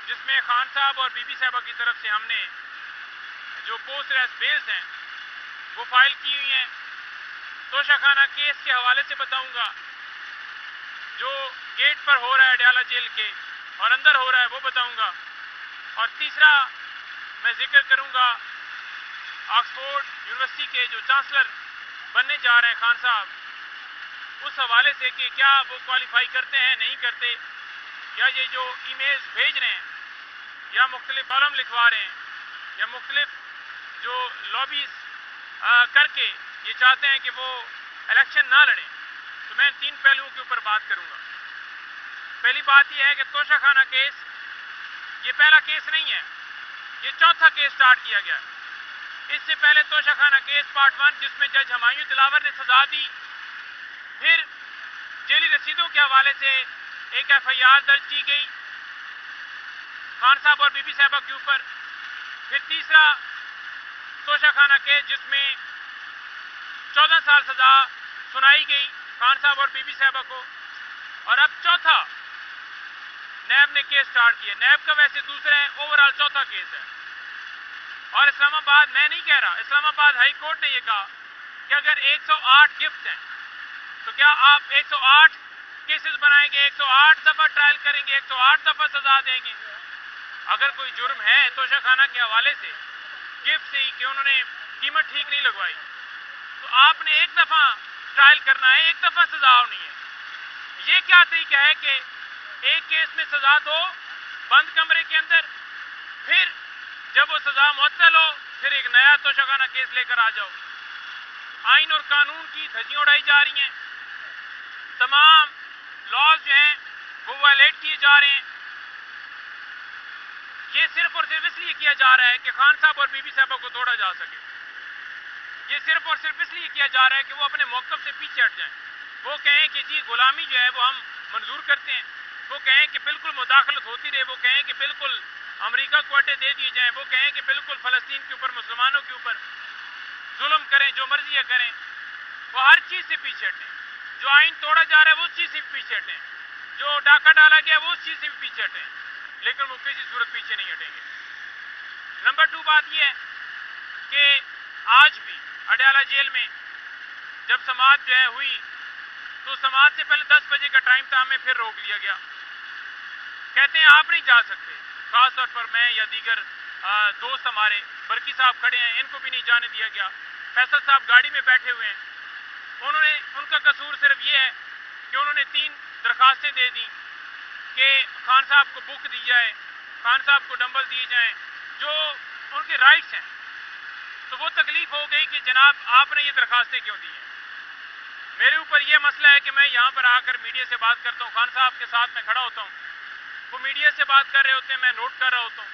جس میں خان صاحب اور بی بی صاحبہ کی طرف سے ہم نے جو پوسٹ ریسٹ بیلز ہیں وہ فائل کی ہوئی ہیں. توشہ خانہ کیس کے حوالے سے بتاؤں گا جو گیٹ پر ہو رہا ہے اڈیالہ جیل کے اور اندر ہو رہا ہے وہ بتاؤں گا. اور تیسرا میں ذکر کروں گا آکسفورڈ یونیورسٹی کے جو چانسلر بننے جا رہے ہیں خان صاحب, اس حوالے سے کہ کیا وہ کوالیفائی کرتے ہیں نہیں کرتے, یا یہ جو ای میلز بھیج رہے ہیں یا مختلف کالم لکھوا رہے ہیں یا مختلف جو لابیز کر کے یہ چاہتے ہیں کہ وہ الیکشن نہ لڑیں. تو میں ان تین پہلوؤں کے اوپر بات کروں گا. پہلی بات یہ ہے کہ توشہ خانہ کیس یہ پہلا کیس نہیں ہے, یہ چوتھا کیس سٹارٹ کیا گیا ہے. اس سے پہلے توشہ خانہ کیس پارٹ 1 جس میں جج ہمایوں دلاور نے سزا دی, پھر جیلی رسیدوں کے حوالے سے ایک ایف آئی آر درج کی گئی خان صاحب اور بی بی صاحبہ کے اوپر, پھر تیسرا توشہ خانہ کیس جس میں 14 سال سزا سنائی گئی خان صاحب اور بی بی صاحبہ کو, اور اب چوتھا نیب نے کیس سٹارٹ کیا. نیب کا ویسے دوسرا ہے, اوورال چوتھا کیس ہے. اور اسلام آباد میں نہیں کہہ رہا, اسلام آباد ہائی کورٹ نے یہ کہا کہ اگر 108 گفٹ ہیں تو کیا آپ 108 کیسز بنائیں گے, 108 دفعہ ٹرائل کریں گے, 108 دفعہ سزا دیں گے. اگر کوئی جرم ہے توشہ خانہ کے حوالے سے گفٹ سے ہی کہ انہوں نے قیمت ٹھیک نہیں لگوائی, تو آپ نے ایک دفعہ ٹرائل کرنا ہے, ایک دفعہ سزا ہونی ہے. یہ کیا طریقہ ہے کہ ایک کیس میں سزا دو بند کمرے کے اندر, پھر جب وہ سزا معطل ہو پھر ایک نیا توشہ خانہ کیس لے کر آ جاؤ. آئین اور قانون کی دھجیاں اڑائی جا رہی ہیں, تمام لاز جو ہیں وہ وائلیٹ کیے جا رہے ہیں. یہ صرف اور صرف اس لیے کیا جا رہا ہے کہ خان صاحب اور بی بی صاحبہ کو توڑا جا سکے. یہ صرف اور صرف اس لیے کیا جا رہا ہے کہ وہ اپنے موقف سے پیچھے ہٹ جائیں. وہ کہیں کہ جی غلامی جو ہے وہ ہم منظور کرتے ہیں, وہ کہیں کہ بالکل مداخلت ہوتی رہے, وہ کہیں کہ بالکل امریکہ کو اڈے دے دیے جائیں, وہ کہیں کہ بالکل فلسطین کے اوپر مسلمانوں کے اوپر ظلم کریں, جو مرضی کریں. وہ ہر چیز سے پیچھے ہٹیں. جو آئین توڑا جا رہا ہے وہ اس چیز سے بھی پیچھے ہٹیں, جو ڈاکہ ڈالا گیا وہ اس چیز سے بھی پیچھے ہٹیں, لیکن وہ کسی صورت پیچھے نہیں ہٹیں گے. نمبر 2 بات یہ ہے کہ آج بھی اڈیالہ جیل میں جب سماعت جو ہے ہوئی تو سماعت سے پہلے 10 بجے کا ٹائم تھا, ہمیں پھر روک لیا گیا. کہتے ہیں آپ نہیں جا سکتے, خاص طور پر میں یا دیگر دوست ہمارے برقی صاحب کھڑے ہیں, ان کو بھی نہیں جانے دیا گیا. فیصل صاحب گاڑی میں بیٹھے ہوئے ہیں, ان کا قصور صرف یہ ہے کہ انہوں نے 3 درخواستیں دے دی کہ خان صاحب کو بک دی جائے, خان صاحب کو ڈمبل دیے جائیں, جو ان کے رائٹس ہیں. تو وہ تکلیف ہو گئی کہ جناب آپ نے یہ درخواستیں کیوں دی ہیں. میرے اوپر یہ مسئلہ ہے کہ میں یہاں پر آ کر میڈیا سے بات کرتا ہوں, خان صاحب کے ساتھ میں کھڑا ہوتا ہوں, وہ میڈیا سے بات کر رہے ہوتے ہیں, میں نوٹ کر رہا ہوتا ہوں,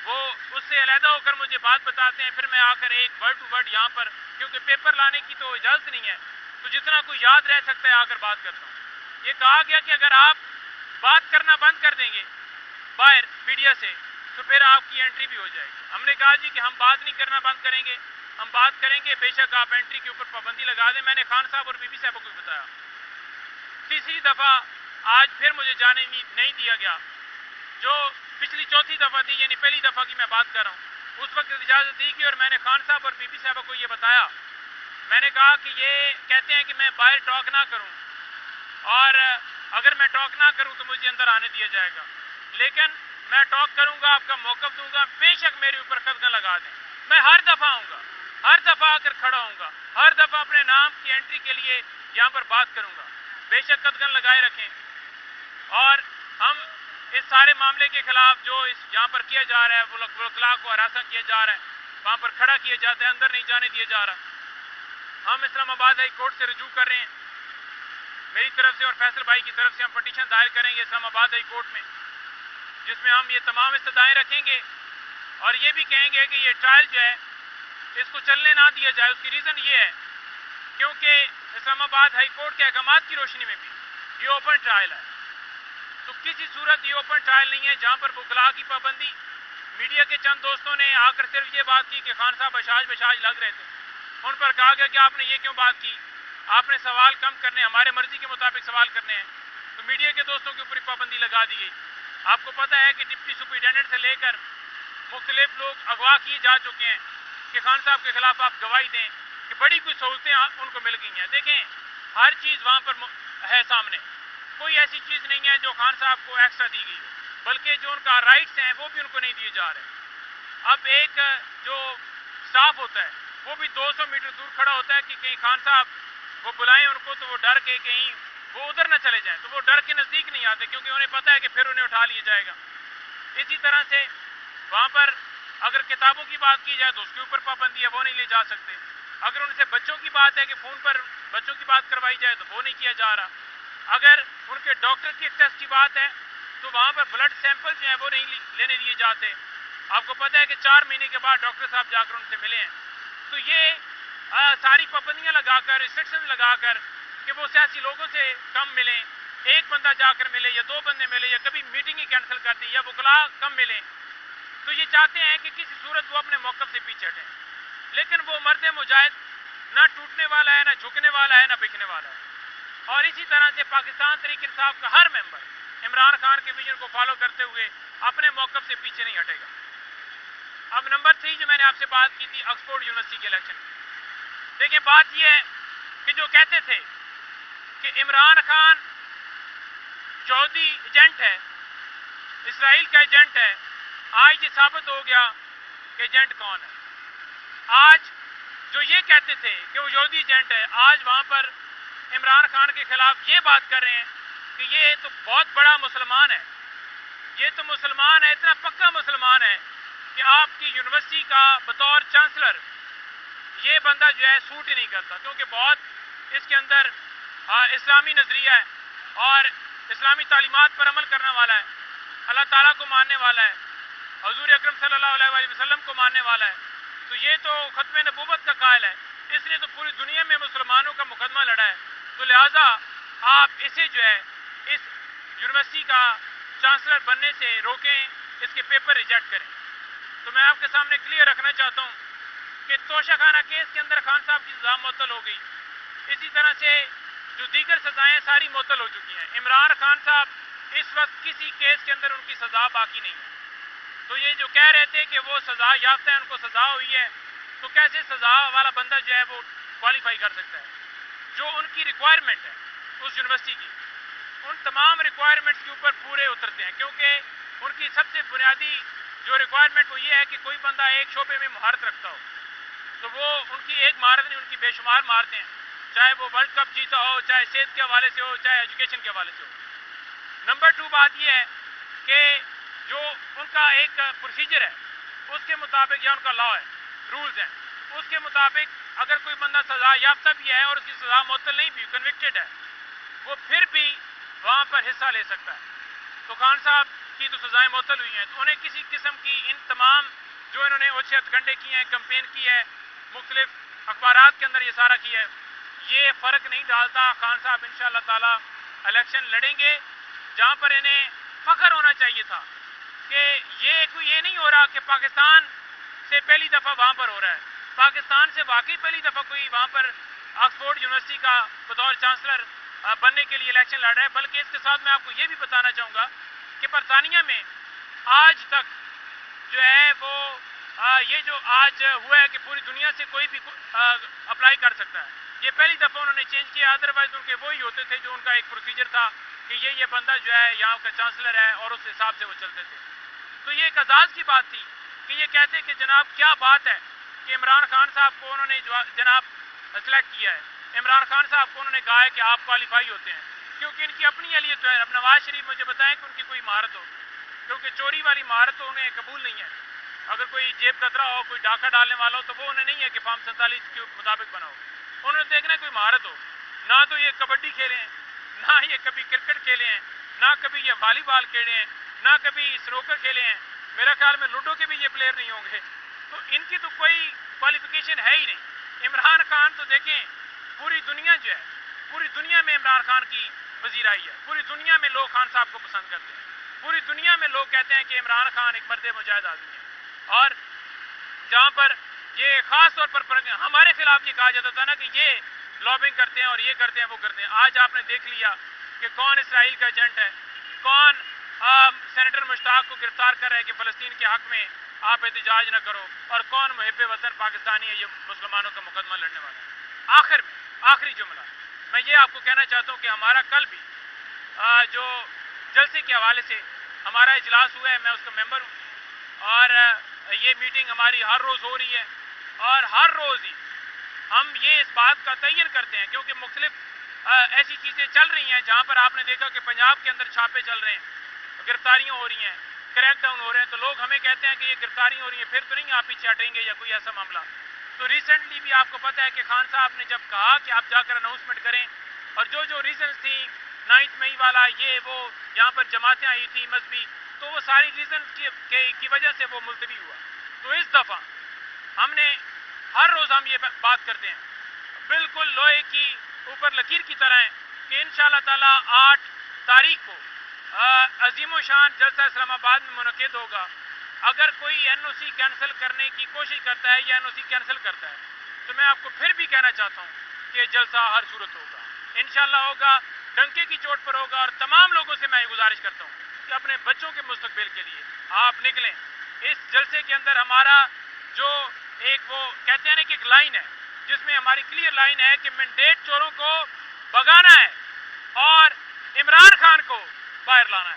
وہ اس سے علیحدہ ہو کر مجھے بات بتاتے ہیں, پھر میں آ کر ایک ورڈ ٹو ورڈ یہاں پر, کیونکہ پیپر لانے کی تو اجازت نہیں ہے, تو جتنا کوئی یاد رہ سکتا ہے آ کر بات کرتا ہوں. یہ کہا گیا کہ اگر آپ بات کرنا بند کر دیں گے باہر میڈیا سے تو پھر آپ کی انٹری بھی ہو جائے گی. ہم نے کہا جی کہ ہم بات نہیں کرنا بند کریں گے, ہم بات کریں گے, بے شک آپ انٹری کے اوپر پابندی لگا دیں. میں نے خان صاحب اور بی بی صاحبہ کو بتایا. تیسری دفعہ آج پھر مجھے جانے نہیں دیا گیا, جو پچھلی چوتھی دفعہ تھی, یعنی پہلی دفعہ کی میں بات کر رہا ہوں. اس وقت اجازت دی گئی اور میں نے خان صاحب اور بی بی صاحبہ کو یہ بتایا. میں نے کہا کہ یہ کہتے ہیں کہ میں باہر ٹاک نہ کروں, اور اگر میں ٹاک نہ کروں تو مجھے اندر آنے دیا جائے گا, لیکن میں ٹاک کروں گا, آپ کا موقف دوں گا, بے شک میرے اوپر قدغن لگا دیں. میں ہر دفعہ آؤں گا, ہر دفعہ آ کر کھڑا ہوں گا, ہر دفعہ اپنے نام کی انٹری کے لیے یہاں پر بات کروں گا. بے شک قدغن لگائے رکھیں. اور ہم اس سارے معاملے کے خلاف جو یہاں پر کیا جا رہا ہے, وکلاء کو ہراساں کیا جا رہا ہے, وہاں پر کھڑا کیا جاتا ہے, اندر نہیں جانے دیا جا رہا, ہم اسلام آباد ہائی کورٹ سے رجوع کر رہے ہیں. میری طرف سے اور فیصل بھائی کی طرف سے ہم پٹیشن دائر کریں گے اسلام آباد ہائی کورٹ میں, جس میں ہم یہ تمام استدعائیں رکھیں گے اور یہ بھی کہیں گے کہ یہ ٹرائل جو ہے اس کو چلنے نہ دیا جائے. اس کی ریزن یہ ہے کیونکہ اسلام آباد ہائی کورٹ کے احکامات کی روشنی میں بھی یہ اوپن ٹرائل ہے, تو کسی صورت یہ اوپن ٹرائل نہیں ہے جہاں پر وکلاء کی پابندی. میڈیا کے چند دوستوں نے آ کر صرف یہ بات کی کہ خان صاحب بشاش لگ رہے تھے, ان پر کہا گیا کہ آپ نے یہ کیوں بات کی, آپ نے سوال کم کرنے, ہمارے مرضی کے مطابق سوال کرنے ہیں, تو میڈیا کے دوستوں کے اوپر پابندی لگا دی گئی. آپ کو پتہ ہے کہ ڈپٹی سپرنٹینڈنٹ سے لے کر مختلف لوگ اغوا کیے جا چکے ہیں کہ خان صاحب کے خلاف آپ گواہی دیں، کہ بڑی کچھ سہولتیں ان کو مل گئی ہیں۔ دیکھیں ہر چیز وہاں پر ہے سامنے، کوئی ایسی چیز نہیں ہے جو خان صاحب کو ایکسٹرا دی گئی ہو، بلکہ جو ان کا رائٹس ہیں وہ بھی ان کو نہیں دیے جا رہے۔ اب ایک جو سٹاف ہوتا ہے وہ بھی 200 میٹر دور کھڑا ہوتا ہے کہ کہیں خان صاحب وہ بلائیں ان کو، تو وہ ڈر کے کہیں وہ ادھر نہ چلے جائیں، تو وہ ڈر کے نزدیک نہیں آتے کیونکہ انہیں پتہ ہے کہ پھر انہیں اٹھا لیا جائے گا۔ اسی طرح سے وہاں پر اگر کتابوں کی بات کی جائے تو اس کے اوپر پابندی ہے، وہ نہیں لے جا سکتے۔ اگر ان سے بچوں کی بات ہے کہ فون پر بچوں کی بات کروائی جائے تو وہ نہیں کیا جا رہا۔ اگر ان کے ڈاکٹر کی ٹیسٹ کی بات ہے تو وہاں پر بلڈ سیمپل جو ہیں وہ نہیں لینے دیے جاتے۔ آپ کو پتہ ہے کہ 4 مہینے کے بعد ڈاکٹر صاحب جا کر ان سے ملے ہیں۔ تو یہ ساری پابندیاں لگا کر، ریسٹرکشن لگا کر کہ وہ سیاسی لوگوں سے کم ملیں، ایک بندہ جا کر ملے یا 2 بندے ملے یا کبھی میٹنگ ہی کینسل کر دیں یا وکلاء کم ملیں، تو یہ چاہتے ہیں کہ کسی صورت وہ اپنے موقف سے پیچھے ہٹیں۔ لیکن وہ مرد مجاہد نہ ٹوٹنے والا ہے، نہ جھکنے والا ہے، نہ بکنے والا ہے۔ اور اسی طرح سے پاکستان تحریک انصاف کا ہر ممبر عمران خان کے ویژن کو فالو کرتے ہوئے اپنے موقف سے پیچھے نہیں ہٹے گا۔ اب نمبر 3 جو میں نے آپ سے بات کی تھی آکسفورڈ یونیورسٹی کے الیکشن کی، دیکھیں بات یہ ہے کہ جو کہتے تھے کہ عمران خان یہودی ایجنٹ ہے، اسرائیل کا ایجنٹ ہے، آج یہ ثابت ہو گیا کہ ایجنٹ کون ہے۔ آج جو یہ کہتے تھے کہ وہ یہودی ایجنٹ ہے، آج وہاں پر عمران خان کے خلاف یہ بات کر رہے ہیں کہ یہ تو بہت بڑا مسلمان ہے، یہ تو مسلمان ہے، اتنا پکا مسلمان ہے کہ آپ کی یونیورسٹی کا بطور چانسلر یہ بندہ جو ہے سوٹ ہی نہیں کرتا، کیونکہ بہت اس کے اندر اسلامی نظریہ ہے اور اسلامی تعلیمات پر عمل کرنے والا ہے، اللہ تعالیٰ کو ماننے والا ہے، حضور اکرم صلی اللہ علیہ وآلہ وسلم کو ماننے والا ہے، تو یہ تو ختم نبوت کا قائل ہے، اس نے تو پوری دنیا میں مسلمانوں کا مقدمہ لڑا ہے، تو لہٰذا آپ اسے جو ہے اس یونیورسٹی کا چانسلر بننے سے روکیں، اس کے پیپر ریجیکٹ کریں۔ تو میں آپ کے سامنے کلیئر رکھنا چاہتا ہوں کہ توشہ خانہ کیس کے اندر خان صاحب کی سزا معطل ہو گئی، اسی طرح سے جو دیگر سزائیں ساری معطل ہو چکی ہیں۔ عمران خان صاحب اس وقت کسی کیس کے اندر ان کی سزا باقی نہیں ہے، تو یہ جو کہہ رہے تھے کہ وہ سزا یافتہ ہے، ان کو سزا ہوئی ہے، تو کیسے سزا والا بندہ جو ہے وہ کوالیفائی کر سکتا ہے؟ جو ان کی ریکوائرمنٹ ہے اس یونیورسٹی کی، ان تمام ریکوائرمنٹس کے اوپر پورے اترتے ہیں، کیونکہ ان کی سب سے بنیادی جو ریکوائرمنٹ وہ یہ ہے کہ کوئی بندہ ایک شعبے میں مہارت رکھتا ہو، تو وہ ان کی ایک مہارت نہیں، ان کی بے شمار مہارتیں ہیں، چاہے وہ ورلڈ کپ جیتا ہو، چاہے صحت کے حوالے سے ہو، چاہے ایجوکیشن کے حوالے سے ہو۔ نمبر 2 بات یہ ہے کہ جو ان کا ایک پروسیجر ہے اس کے مطابق، یا ان کا لا ہے، رولز ہیں، اس کے مطابق اگر کوئی بندہ سزا یافتہ بھی ہے اور اس کی سزا معطل نہیں بھی، کنوکٹڈ ہے، وہ پھر بھی وہاں پر حصہ لے سکتا ہے۔ تو خان صاحب کی تو سزائیں معطل ہوئی ہیں، تو انہیں کسی قسم کی ان تمام جو انہوں نے اوچھے ہتھکنڈے کیے ہیں، کمپین کی ہے، مختلف اخبارات کے اندر یہ سارا کیا ہے، یہ فرق نہیں ڈالتا۔ خان صاحب انشاءاللہ تعالی الیکشن لڑیں گے، جہاں پر انہیں فخر ہونا چاہیے تھا کہ یہ نہیں ہو رہا کہ پاکستان سے پہلی دفعہ وہاں پر ہو رہا ہے، پاکستان سے واقعی پہلی دفعہ کوئی وہاں پر آکسفورڈ یونیورسٹی کا بطور چانسلر بننے کے لیے الیکشن لڑ رہا ہے۔ بلکہ اس کے ساتھ میں آپ کو یہ بھی بتانا چاہوں گا کہ برطانیہ میں آج تک جو ہے وہ یہ جو آج ہوا ہے کہ پوری دنیا سے کوئی بھی اپلائی کر سکتا ہے، یہ پہلی دفعہ انہوں نے چینج کیا، ادروائز ان کے وہی ہوتے تھے جو ان کا ایک پروسیجر تھا کہ یہ بندہ جو ہے یہاں کا چانسلر ہے اور اس حساب سے وہ چلتے تھے۔ تو یہ ایک اعزاز کی بات تھی کہ یہ کہتے کہ جناب کیا بات ہے کہ عمران خان صاحب کو انہوں نے جناب سلیکٹ کیا ہے، عمران خان صاحب کو انہوں نے کہا ہے کہ آپ کوالیفائی ہوتے ہیں، کیونکہ ان کی اپنی اہلیت ہے۔ اب نواز شریف مجھے بتائیں کہ ان کی کوئی مہارت ہو، کیونکہ چوری والی مہارت تو انہیں قبول نہیں ہے، اگر کوئی جیب کترا ہو، کوئی ڈاکہ ڈالنے والا ہو، تو وہ انہیں نہیں ہے کہ فارم 47 کے مطابق بنا ہو، انہوں نے دیکھنا ہے کوئی مہارت ہو۔ نہ تو یہ کبڈی کھیلے ہیں، نہ یہ کبھی کرکٹ کھیلے ہیں، نہ کبھی یہ والی بال کھیلے ہیں، نہ کبھی سنوکر کھیلے ہیں، میرا خیال میں لوڈو کے بھی یہ پلیئر نہیں ہوں گے، تو ان کی تو کوئی کوالیفیکیشن ہے ہی نہیں۔ عمران خان تو دیکھیں پوری دنیا جو ہے، پوری دنیا میں عمران خان کی پذیرائی ہے، پوری دنیا میں لوگ خان صاحب کو پسند کرتے ہیں، پوری دنیا میں لوگ کہتے ہیں کہ عمران خان ایک مرد مجاہد آدمی ہے۔ اور جہاں پر یہ خاص طور پر ہمارے خلاف یہ کہا جاتا تھا نا کہ یہ لابنگ کرتے ہیں اور یہ کرتے ہیں وہ کرتے ہیں، آج آپ نے دیکھ لیا کہ کون اسرائیل کا ایجنٹ ہے، کون سینیٹر مشتاق کو گرفتار کر رہا ہے کہ فلسطین کے حق میں آپ احتجاج نہ کرو، اور کون محب وطن پاکستانی ہے یہ مسلمانوں کا مقدمہ لڑنے والا ہے. آخر میں آخری جملہ میں یہ آپ کو کہنا چاہتا ہوں کہ ہمارا کل بھی جو جلسے کے حوالے سے ہمارا اجلاس ہوا ہے، میں اس کا ممبر ہوں، اور یہ میٹنگ ہماری ہر روز ہو رہی ہے، اور ہر روز ہی ہم یہ اس بات کا تعین کرتے ہیں، کیونکہ مختلف ایسی چیزیں چل رہی ہیں جہاں پر آپ نے دیکھا کہ پنجاب کے اندر چھاپے چل رہے ہیں، گرفتاریاں ہو رہی ہیں، کریک ڈاؤن ہو رہے ہیں، تو لوگ ہمیں کہتے ہیں کہ یہ گرفتاریاں ہو رہی ہیں، پھر تو نہیں آپ پیچھے ہٹیں گے یا کوئی ایسا معاملہ. تو ریسنٹلی بھی آپ کو پتہ ہے کہ خان صاحب نے جب کہا کہ آپ جا کر اناؤنسمنٹ کریں، اور جو ریزنز تھیں 9 مئی والا یہ وہ یہاں پر جماعتیں آئی تھیں مذہبی، تو وہ ساری ریزنز کی وجہ سے وہ ملتوی ہوا. تو اس دفعہ ہم نے ہر روز ہم یہ بات کرتے ہیں بالکل لوہے کی اوپر لکیر کی طرح ہے کہ انشاءاللہ تعالی 8 تاریخ کو عظیم و شان جلسہ اسلام آباد میں منعقد ہوگا. اگر کوئی این او سی کینسل کرنے کی کوشش کرتا ہے یا این او سی کینسل کرتا ہے تو میں آپ کو پھر بھی کہنا چاہتا ہوں کہ یہ جلسہ ہر صورت ہوگا، انشاءاللہ ہوگا، ڈنکے کی چوٹ پر ہوگا. اور تمام لوگوں سے میں یہ گزارش کرتا ہوں کہ اپنے بچوں کے مستقبل کے لیے آپ نکلیں. اس جلسے کے اندر ہمارا جو ایک وہ کہتے ہیں نا کہ ایک لائن ہے جس میں ہماری کلیئر لائن ہے کہ مینڈیٹ چوروں کو بھگانا ہے اور عمران خان کو باہر لانا ہے.